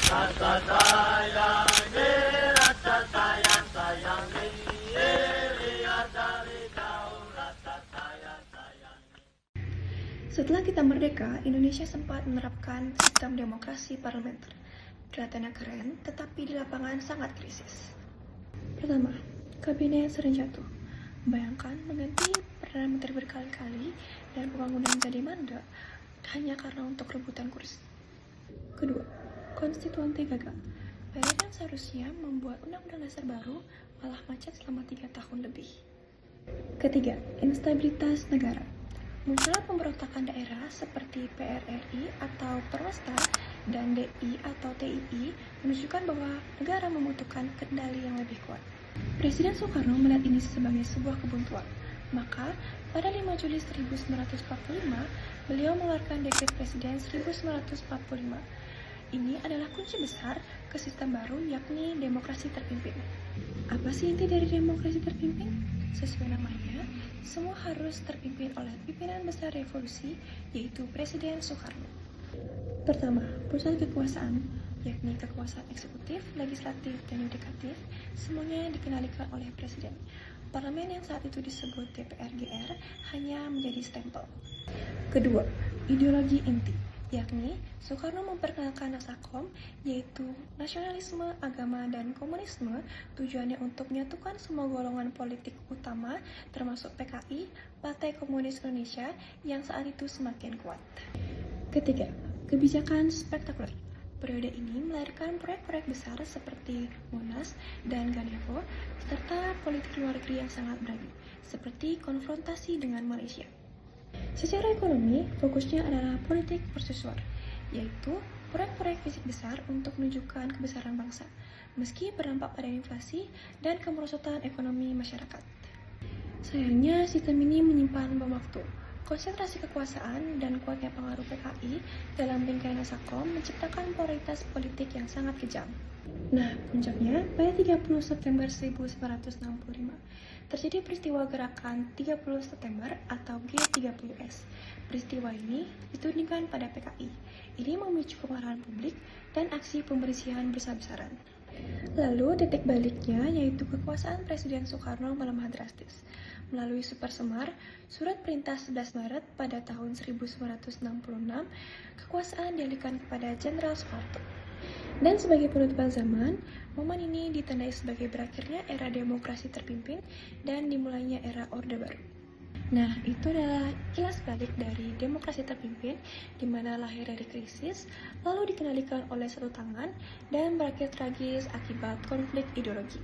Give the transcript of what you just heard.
Rasa sayangi, rasa sayang sayangi, lihat dari jauh rasa sayang sayangi. Setelah kita merdeka, Indonesia sempat menerapkan sistem demokrasi parlementer. Kelihatannya keren, tetapi di lapangan sangat krisis. Pertama, kabinet sering jatuh. Bayangkan mengganti Perdana Menteri berkali-kali dan pembangunan jadi mandek hanya karena untuk rebutan kursi. Kedua, konstituante gagal. Presiden seharusnya membuat undang-undang dasar baru malah macet selama 3 tahun lebih. Ketiga, instabilitas negara. Munculnya pemberontakan daerah seperti PRRI atau Perwasta dan DI atau TII menunjukkan bahwa negara membutuhkan kendali yang lebih kuat. Presiden Soekarno melihat ini sebagai sebuah kebuntuan. Maka, pada 5 Juli 1945, beliau mengeluarkan Dekret Presiden 1945. Ini adalah kunci besar ke sistem baru, yakni demokrasi terpimpin. Apa sih inti dari demokrasi terpimpin? Sesuai namanya, semua harus terpimpin oleh pimpinan besar revolusi, yaitu Presiden Soekarno. Pertama, pusat kekuasaan, yakni kekuasaan eksekutif, legislatif, dan yudikatif, semuanya dikendalikan oleh Presiden. Parlemen yang saat itu disebut DPR-GR hanya menjadi stempel. Kedua, ideologi inti, yakni Soekarno memperkenalkan Nasakom, yaitu nasionalisme, agama, dan komunisme. Tujuannya untuk menyatukan semua golongan politik utama, termasuk PKI, Partai Komunis Indonesia, yang saat itu semakin kuat. Ketiga, kebijakan spektakuler. Periode ini melahirkan proyek-proyek besar seperti Monas dan Ganevo, serta politik luar negeri yang sangat berani, seperti konfrontasi dengan Malaysia. Secara ekonomi, fokusnya adalah politik mercusuar, yaitu proyek-proyek fisik besar untuk menunjukkan kebesaran bangsa, meski berdampak pada inflasi dan kemerosotan ekonomi masyarakat. Sayangnya, sistem ini menyimpan bom waktu. Konsentrasi kekuasaan dan kuatnya pengaruh PKI dalam bingkai Nasakom menciptakan polaritas politik yang sangat kejam. Nah, puncaknya pada 30 September 1965 terjadi peristiwa gerakan 30 September atau G30S. Peristiwa ini ditudingkan pada PKI. Ini memicu kemarahan publik dan aksi pembersihan besar-besaran. Lalu titik baliknya yaitu kekuasaan Presiden Soekarno melemah drastis. Melalui Super Semar, Surat Perintah 11 Maret pada tahun 1966, kekuasaan dialihkan kepada Jenderal Soeharto. Dan sebagai penutupan zaman, momen ini ditandai sebagai berakhirnya era demokrasi terpimpin dan dimulainya era Orde Baru. Nah, itu adalah kilas balik dari demokrasi terpimpin, di mana lahir dari krisis, lalu dikendalikan oleh satu tangan, dan berakhir tragis akibat konflik ideologi.